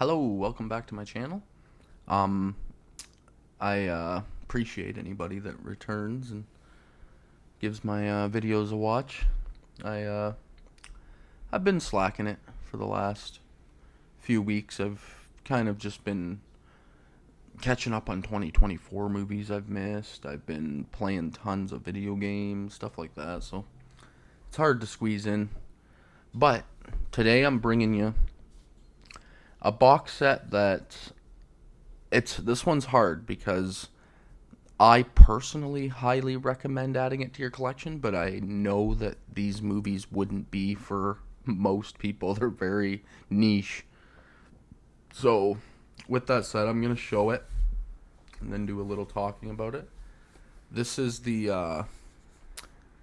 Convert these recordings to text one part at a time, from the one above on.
Hello, welcome back to my channel. Um, I appreciate anybody that returns and gives my videos a watch. I uh, I've been slacking it for the last few weeks. I've kind of just been catching up on 2024 movies I've missed. I've been playing tons of video games, stuff like that. So it's hard to squeeze in. But today I'm bringing you a box set that this one's hard because I personally highly recommend adding it to your collection, but I know that these movies wouldn't be for most people. They're very niche. So, with that said, I'm going to show it and then do a little talking about it. This is the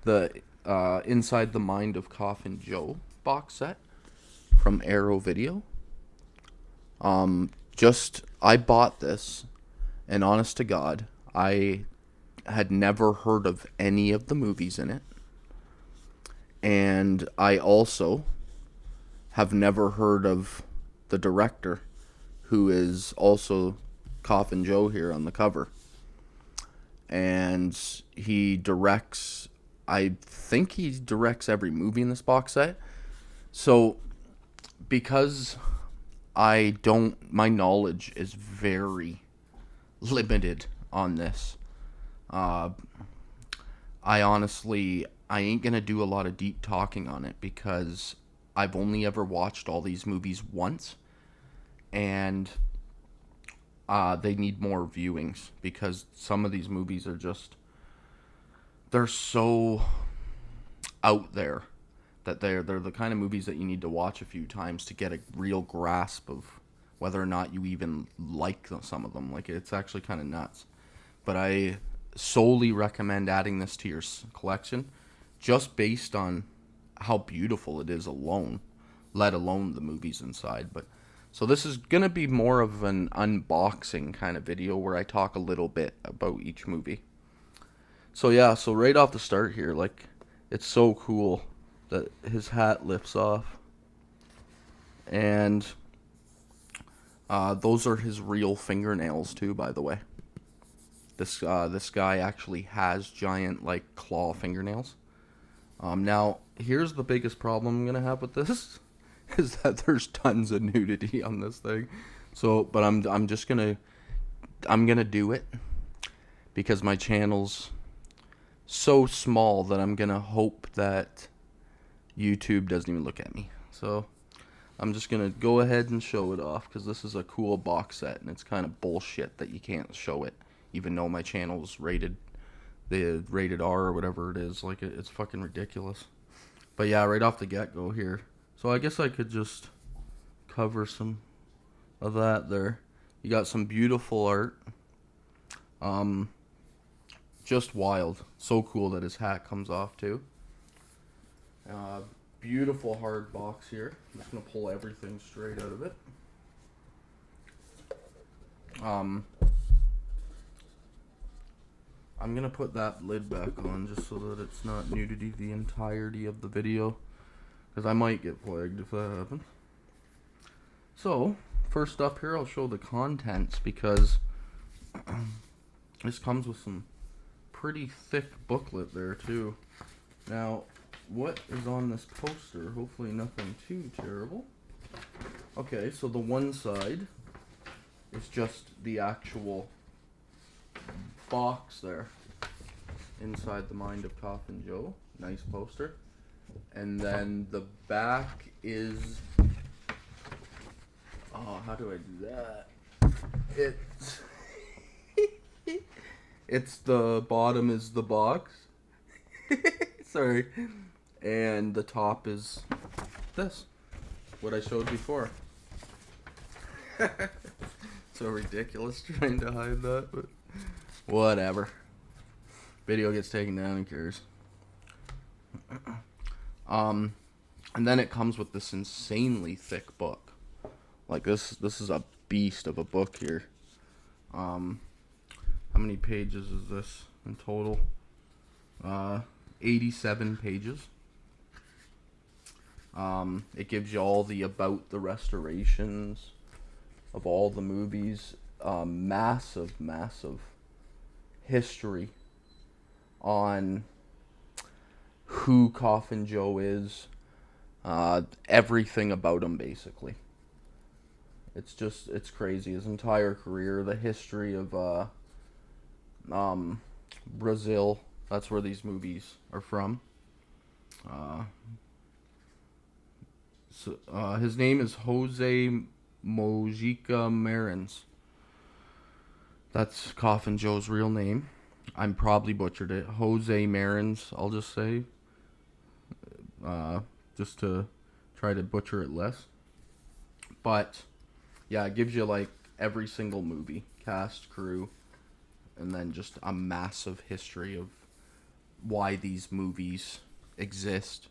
Inside the Mind of Coffin Joe box set from Arrow Video. I bought this, and honest to God, I had never heard of any of the movies in it. And I also have never heard of the director, who is also Coffin Joe here on the cover. And I think he directs every movie in this box set. So, because my knowledge is very limited on this. I ain't gonna do a lot of deep talking on it because I've only ever watched all these movies once, and they need more viewings because some of these movies they're so out there that they're the kind of movies that you need to watch a few times to get a real grasp of whether or not you even like some of them. Like, it's actually kind of nuts. But I solely recommend adding this to your collection just based on how beautiful it is alone, let alone the movies inside. But so this is going to be more of an unboxing kind of video where I talk a little bit about each movie. So yeah, so right off the start here, like, it's so cool that his hat lifts off. And those are his real fingernails too, by the way. This guy actually has giant, like, claw fingernails. Now, here's the biggest problem I'm gonna have with this, is that there's tons of nudity on this thing. So, but I'm just gonna do it because my channel's so small that I'm gonna hope that YouTube doesn't even look at me. So, I'm just gonna go ahead and show it off because this is a cool box set, and it's kind of bullshit that you can't show it, even though my channel's rated R or whatever it is. Like, it's fucking ridiculous. But yeah, right off the get-go here. So I guess I could just cover some of that there. You got some beautiful art. Just wild. So cool that his hat comes off too. Beautiful hard box here. I'm just gonna pull everything straight out of it. I'm gonna put that lid back on just so that it's not nudity the entirety of the video, because I might get flagged if that happens. So, first up here, I'll show the contents because this comes with some pretty thick booklet there too. Now, what is on this poster? Hopefully nothing too terrible. Okay, so the one side is just the actual box there. Inside the Mind of Coffin Joe. Nice poster. And then the back is... Oh, how do I do that? It's the bottom is the box. Sorry. And the top is this. What I showed before. So ridiculous trying to hide that, but whatever. Video gets taken down, who cares? And then it comes with this insanely thick book. Like, this is a beast of a book here. How many pages is this in total? 87 pages. It gives you all the about the restorations, of all the movies. Massive, massive history on who Coffin Joe is, everything about him, basically. It's crazy. His entire career, the history of Brazil. That's where these movies are from. Uh, his name is Jose Mojica Marins. That's Coffin Joe's real name. I'm probably butchered it. Jose Marins, I'll just say. Just to try to butcher it less. But, yeah, it gives you, like, every single movie. Cast, crew, and then just a massive history of why these movies exist.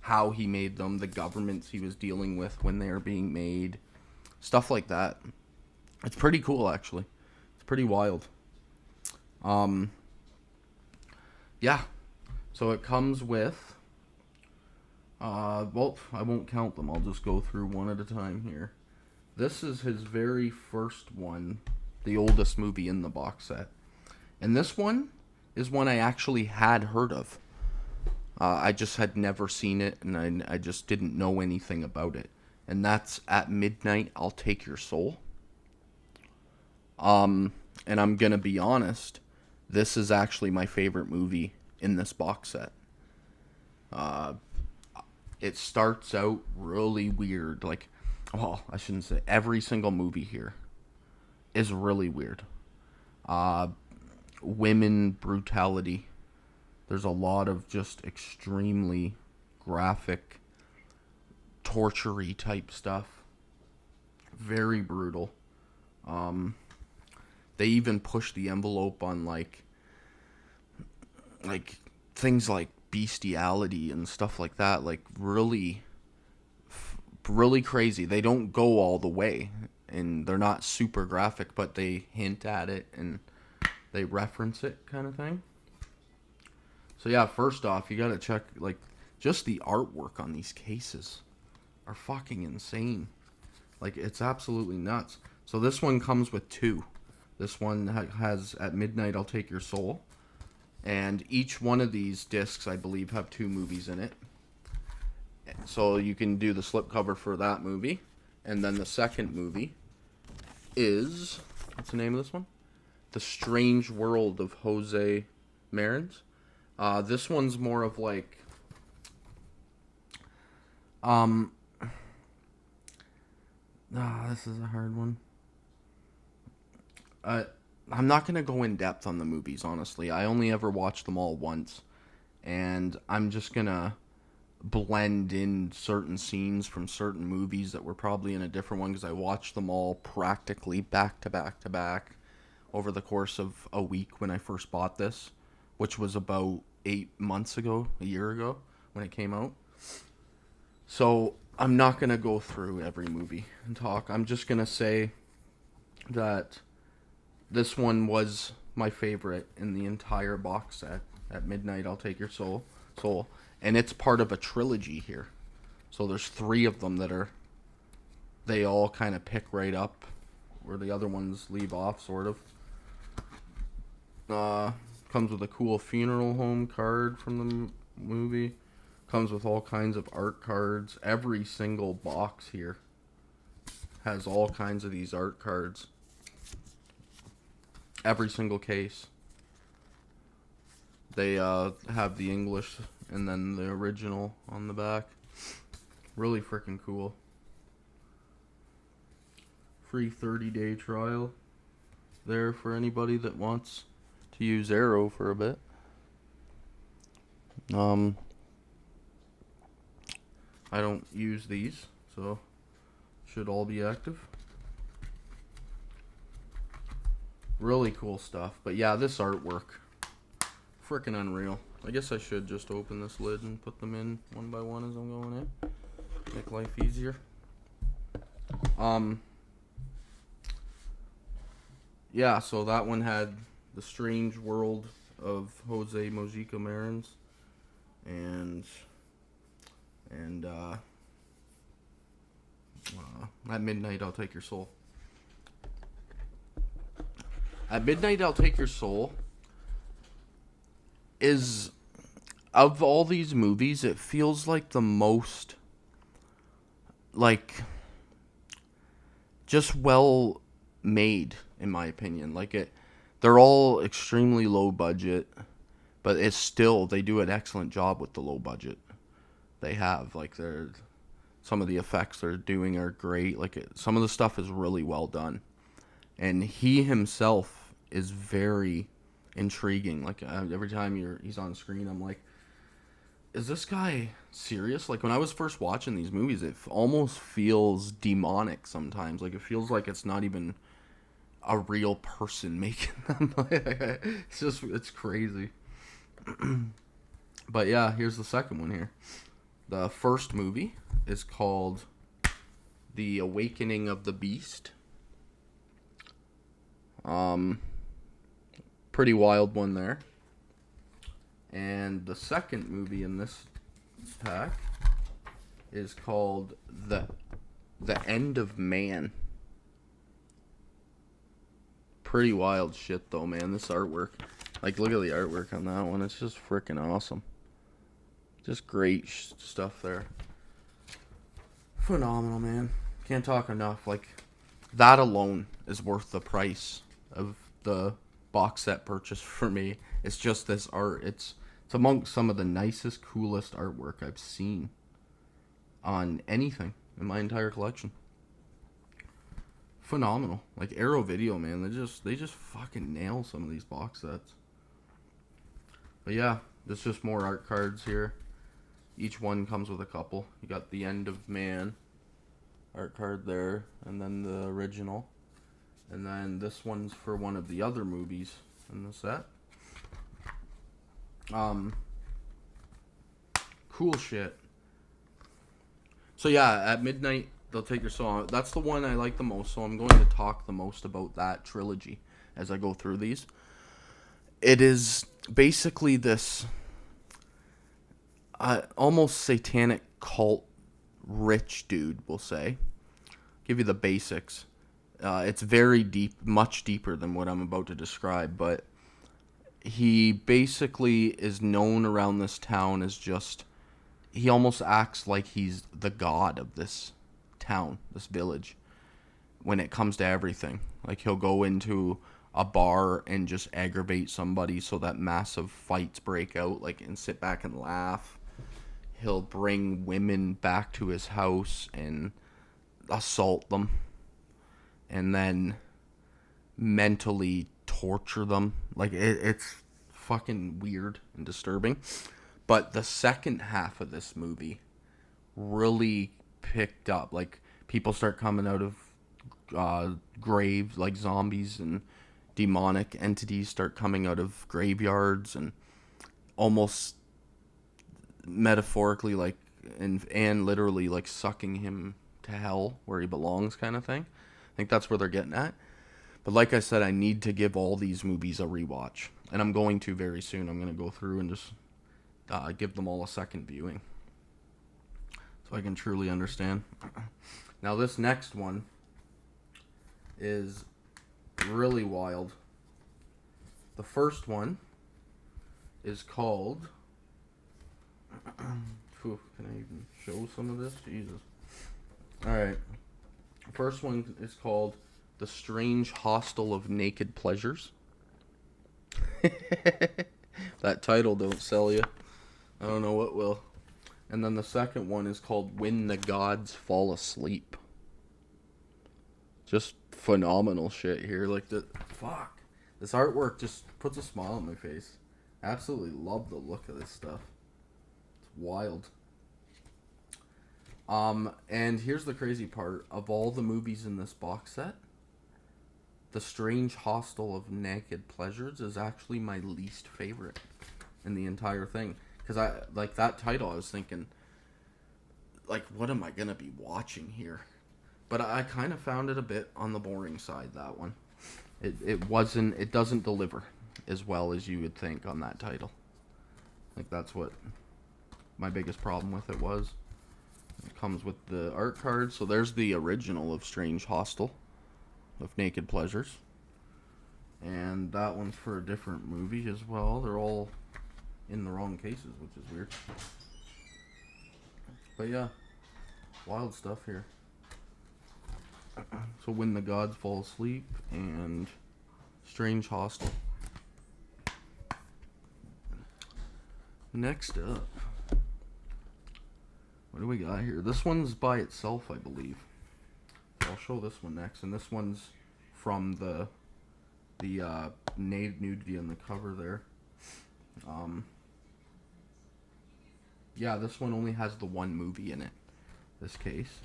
How he made them, the governments he was dealing with when they were being made. Stuff like that. It's pretty cool, actually. It's pretty wild. Yeah. So it comes with, well, I won't count them. I'll just go through one at a time here. This is his very first one, the oldest movie in the box set. And this one is one I actually had heard of. I just had never seen it, and I just didn't know anything about it. And that's At Midnight, I'll Take Your Soul. And I'm going to be honest, this is actually my favorite movie in this box set. It starts out really weird. Like, well, I shouldn't say. Every single movie here is really weird. Women brutality. There's a lot of just extremely graphic, torture-y type stuff. Very brutal. They even push the envelope on like things like bestiality and stuff like that. Like really crazy. They don't go all the way, and they're not super graphic, but they hint at it and they reference it, kind of thing. So yeah, first off, you gotta check, like, just the artwork on these cases are fucking insane. Like, it's absolutely nuts. So this one comes with two. This one has At Midnight, I'll Take Your Soul. And each one of these discs, I believe, have two movies in it. So you can do the slipcover for that movie. And then the second movie is, what's the name of this one? The Strange World of Jose Marins. This one's more of like, this is a hard one. I'm not going to go in depth on the movies, honestly. I only ever watched them all once. And I'm just going to blend in certain scenes from certain movies that were probably in a different one, because I watched them all practically back to back to back over the course of a week when I first bought this, which was about 8 months ago, a year ago, when it came out. So I'm not going to go through every movie and talk. I'm just going to say that this one was my favorite in the entire box set. At Midnight, I'll Take Your Soul. And it's part of a trilogy here. So there's 3 of them that they all kind of pick right up where the other ones leave off, sort of. Comes with a cool funeral home card from the movie. Comes with all kinds of art cards. Every single box here has all kinds of these art cards. Every single case. They have the English and then the original on the back. Really freaking cool. Free 30-day trial there for anybody that wants to use Arrow for a bit. I don't use these, so should all be active. Really cool stuff. But yeah, this artwork, freaking unreal. I guess I should just open this lid and put them in one by one as I'm going in. Make life easier. Yeah, so that one had The Strange World of Jose Mojica Marins. And At Midnight, I'll Take Your Soul. At Midnight, I'll Take Your Soul is, of all these movies, it feels like the most, like, just well made, in my opinion. Like, they're all extremely low budget, but it's still, they do an excellent job with the low budget they have. Like, some of the effects they're doing are great. Like, some of the stuff is really well done. And he himself is very intriguing. Like, every time he's on screen, I'm like, is this guy serious? Like, when I was first watching these movies, it almost feels demonic sometimes. Like, it feels like it's not even a real person making them. It's crazy. But yeah, here's the second one here. The first movie is called The Awakening of the Beast. Pretty wild one there. And the second movie in this pack is called The End of Man. Pretty wild shit though, man. This artwork. Like, look at the artwork on that one. It's just freaking awesome. Just great stuff there. Phenomenal, man. Can't talk enough. Like, that alone is worth the price of the box set purchase for me. It's just this art. It's amongst some of the nicest, coolest artwork I've seen on anything in my entire collection. Phenomenal. Like, Arrow Video, man, they just fucking nail some of these box sets. But yeah, there's just more art cards here. Each one comes with a couple. You got The End of Man art card there, and then the original. And then this one's for one of the other movies in the set. Cool shit. So yeah, At Midnight, They'll Take Your Soul. That's the one I like the most, so I'm going to talk the most about that trilogy as I go through these. It is basically this almost satanic cult rich dude, we'll say. Give you the basics. It's very deep, much deeper than what I'm about to describe, but he basically is known around this town as just, he almost acts like he's the god of this town, this village, when it comes to everything. Like, he'll go into a bar and just aggravate somebody so that massive fights break out, like, and sit back and laugh. He'll bring women back to his house and assault them, and then mentally torture them. Like, it's fucking weird and disturbing. But the second half of this movie really picked up. Like, people start coming out of graves, like zombies and demonic entities start coming out of graveyards, and almost metaphorically, like, and literally, like, sucking him to hell where he belongs, kind of thing. I think that's where they're getting at. But like I said, I need to give all these movies a rewatch, and I'm going to very soon. I'm going to go through and just give them all a second viewing so I can truly understand. Now, this next one is really wild. The first one is called can I even show some of this? Jesus. Alright. The first one is called The Strange Hostel of Naked Pleasures. That title don't sell you. I don't know what will. And then the second one is called When the Gods Fall Asleep. Just phenomenal shit here. Like, this artwork just puts a smile on my face. Absolutely love the look of this stuff. It's wild. And here's the crazy part. Of all the movies in this box set, The Strange Hostel of Naked Pleasures is actually my least favorite in the entire thing. Because like, that title, I was thinking, like, what am I going to be watching here? But I kind of found it a bit on the boring side, that one. It doesn't deliver as well as you would think on that title. Like, that's what my biggest problem with it was. It comes with the art card. So there's the original of Strange Hostel of Naked Pleasures. And that one's for a different movie as well. They're all in the wrong cases, which is weird. But yeah, wild stuff here. So When the Gods Fall Asleep and Strange Hostel. Next up, what do we got here? This one's by itself, I believe. I'll show this one next, and this one's from the nudity on the cover there. Yeah, this one only has the one movie in it, this case.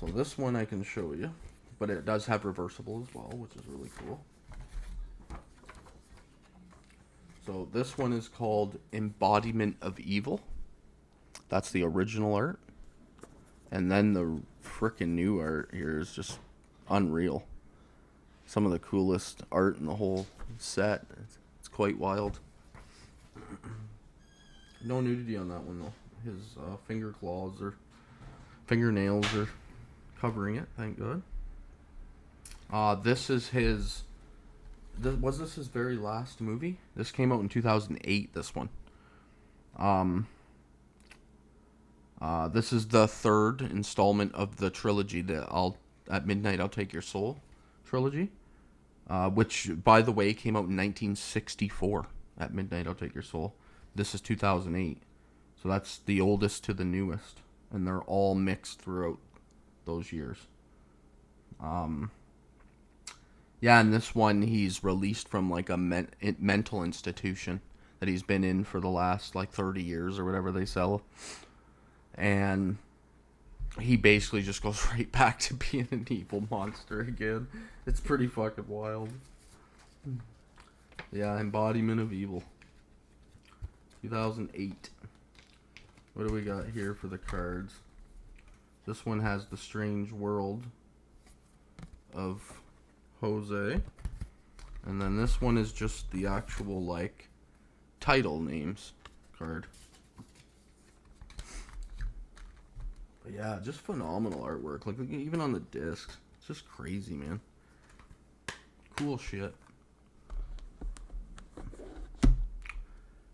So this one I can show you, but it does have reversible as well, which is really cool. So this one is called Embodiment of Evil. That's the original art. And then the frickin' new art here is just unreal. Some of the coolest art in the whole set. It's quite wild. No nudity on that one though. His finger claws or fingernails are covering it, thank God. This is his... Was this his very last movie? This came out in 2008, this one. This is the third installment of the trilogy, the At Midnight I'll Take Your Soul trilogy. Which, by the way, came out in 1964. At Midnight I'll Take Your Soul. This is 2008. So that's the oldest to the newest. And they're all mixed throughout those years. Yeah, and this one he's released from like a mental institution that he's been in for the last like 30 years or whatever they sell. And he basically just goes right back to being an evil monster again. It's pretty fucking wild. Yeah, Embodiment of Evil. 2008. What do we got here for the cards? This one has The Strange World of Jose. And then this one is just the actual, like, title names card. But yeah, just phenomenal artwork. Like, even on the discs. It's just crazy, man. Cool shit.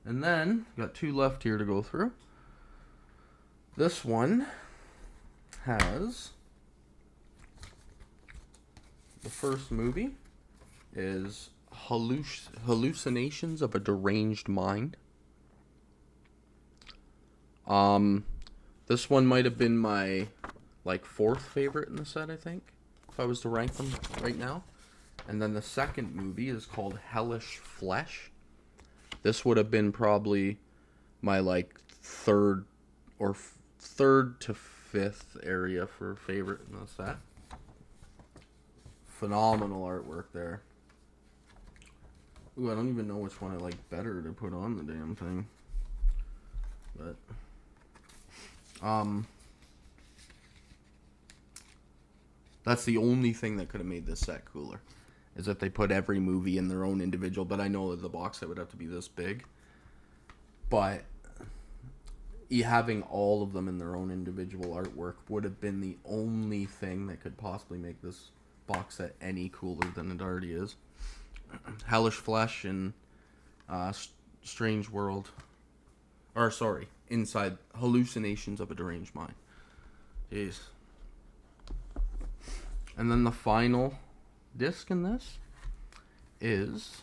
And then, got two left here to go through. This one has... The first movie is Hallucinations of a Deranged Mind. This one might have been my, like, fourth favorite in the set, I think, if I was to rank them right now. And then the second movie is called Hellish Flesh. This would have been probably my, like, third to fifth area for favorite in the set. Phenomenal artwork there. Ooh, I don't even know which one I like better to put on the damn thing. But, that's the only thing that could have made this set cooler. Is that they put every movie in their own individual, but I know that the box set would have to be this big. But having all of them in their own individual artwork would have been the only thing that could possibly make this box set any cooler than it already is. Hellish Flesh and Strange World. Or, sorry, Inside Hallucinations of a Deranged Mind. Jeez. And then the final disc in this is...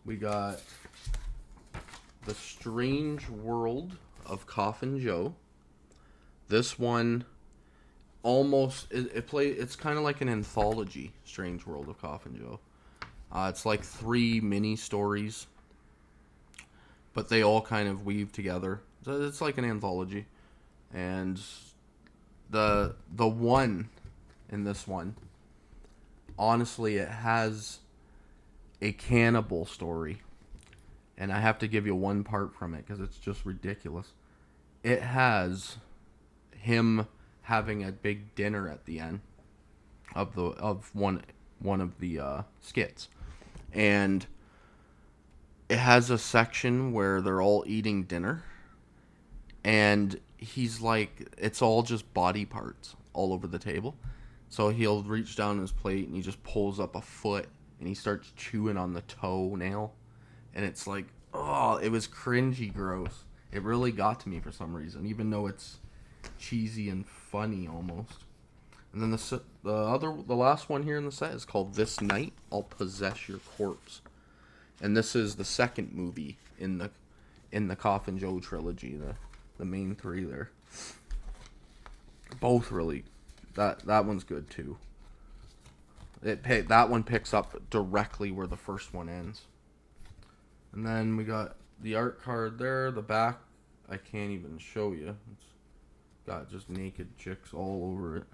We got The Strange World of Coffin Joe. This one almost... It's kind of like an anthology, Strange World of Coffin Joe. It's like 3 mini stories, but they all kind of weave together. So it's like an anthology. And the one in this one, honestly, it has a cannibal story. And I have to give you one part from it because it's just ridiculous. It has him having a big dinner at the end of one of the skits. And it has a section where they're all eating dinner, and he's like, it's all just body parts all over the table. So he'll reach down his plate and he just pulls up a foot and he starts chewing on the toenail, and it's like, oh, it was cringy gross. It really got to me for some reason, even though it's cheesy and funny almost. And then the last one here in the set is called This Night I'll Possess Your Corpse, and this is the second movie in the Coffin Joe trilogy, the main three there. Both really, that one's good too. That one picks up directly where the first one ends. And then we got the art card there. The back, I can't even show you. It's got just naked chicks all over it.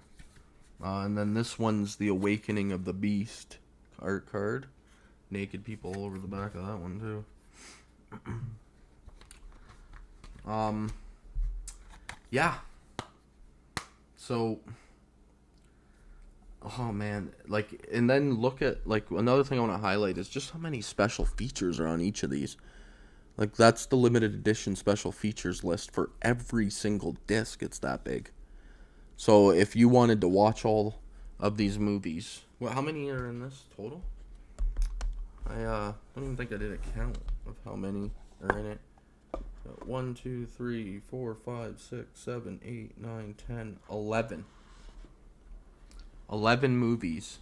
And then this one's the Awakening of the Beast art card. Naked people all over the back of that one too. Yeah. So, oh man, like, and then look at, like, another thing I want to highlight is just how many special features are on each of these. Like, that's the limited edition special features list for every single disc. It's that big. So if you wanted to watch all of these movies, well, how many are in this total? I don't even think I did a count of how many are in it. 1, 2, 3, 4, 5, 6, 7, 8, 9, 10, 11. 11 movies.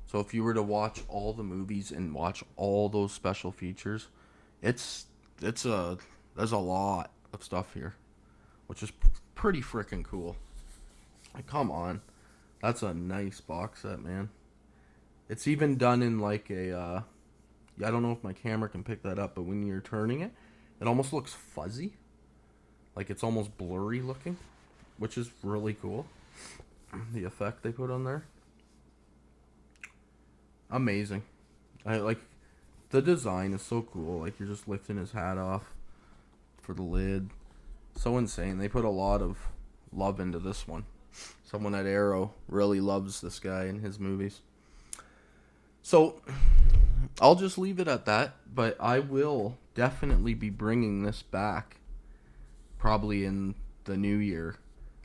So if you were to watch all the movies and watch all those special features, there's a lot of stuff here, which is pretty freaking cool. Like, come on, that's a nice box set, man. It's even done in like a I don't know if my camera can pick that up, but when you're turning it, it almost looks fuzzy, like it's almost blurry looking, which is really cool. The effect they put on there, amazing. I like the design is so cool. Like, you're just lifting his hat off for the lid. So insane. They put a lot of love into this one. Someone at Arrow really loves this guy in his movies. So I'll just leave it at that, but I will definitely be bringing this back probably in the new year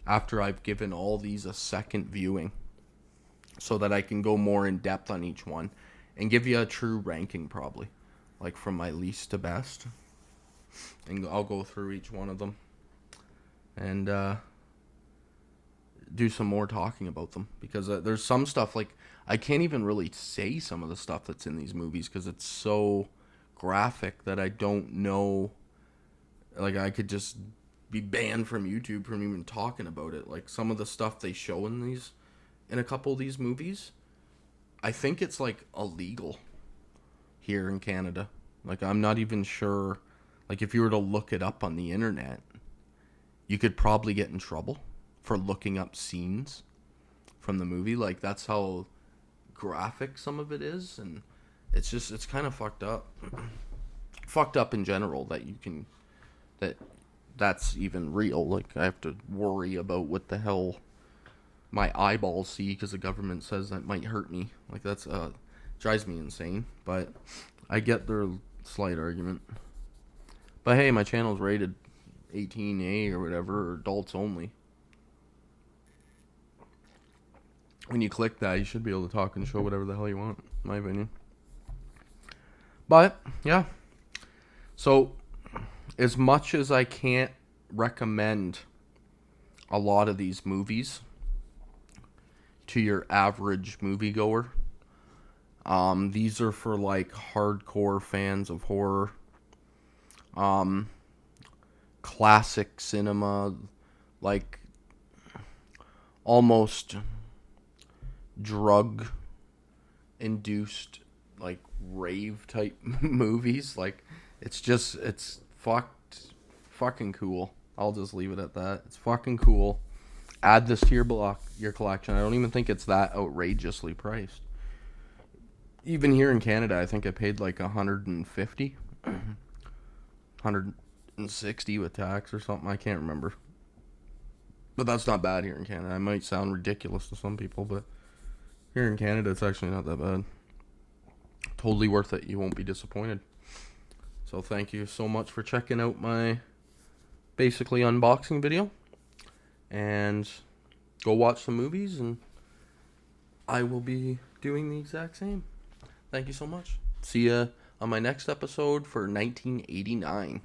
after I've given all these a second viewing, so that I can go more in depth on each one and give you a true ranking, probably, like from my least to best, and I'll go through each one of them and do some more talking about them, because there's some stuff, like, I can't even really say some of the stuff that's in these movies because it's so graphic that I don't know, like, I could just be banned from YouTube from even talking about it. Like, some of the stuff they show in a couple of these movies, I think it's like illegal here in Canada. Like, I'm not even sure, like, if you were to look it up on the internet, you could probably get in trouble for looking up scenes from the movie. Like, that's how graphic some of it is, and it's kind of fucked up. Fucked up in general that that's even real. Like, I have to worry about what the hell my eyeballs see because the government says that might hurt me. Like, that's drives me insane. But I get their slight argument. But hey, my channel's rated 18A or whatever, or adults only. When you click that, you should be able to talk and show whatever the hell you want, in my opinion. But yeah, so as much as I can't recommend a lot of these movies to your average moviegoer, these are for like hardcore fans of horror, classic cinema, like almost drug induced, like rave type movies. Like, it's fucking cool. I'll just leave it at that. It's fucking cool. Add this to your collection. I don't even think it's that outrageously priced. Even here in Canada, I think I paid like 150, 160 with tax or something. I can't remember. But that's not bad here in Canada. I might sound ridiculous to some people, but here in Canada, it's actually not that bad. Totally worth it. You won't be disappointed. So thank you so much for checking out my basically unboxing video. And go watch some movies, and I will be doing the exact same. Thank you so much. See ya on my next episode for 1989.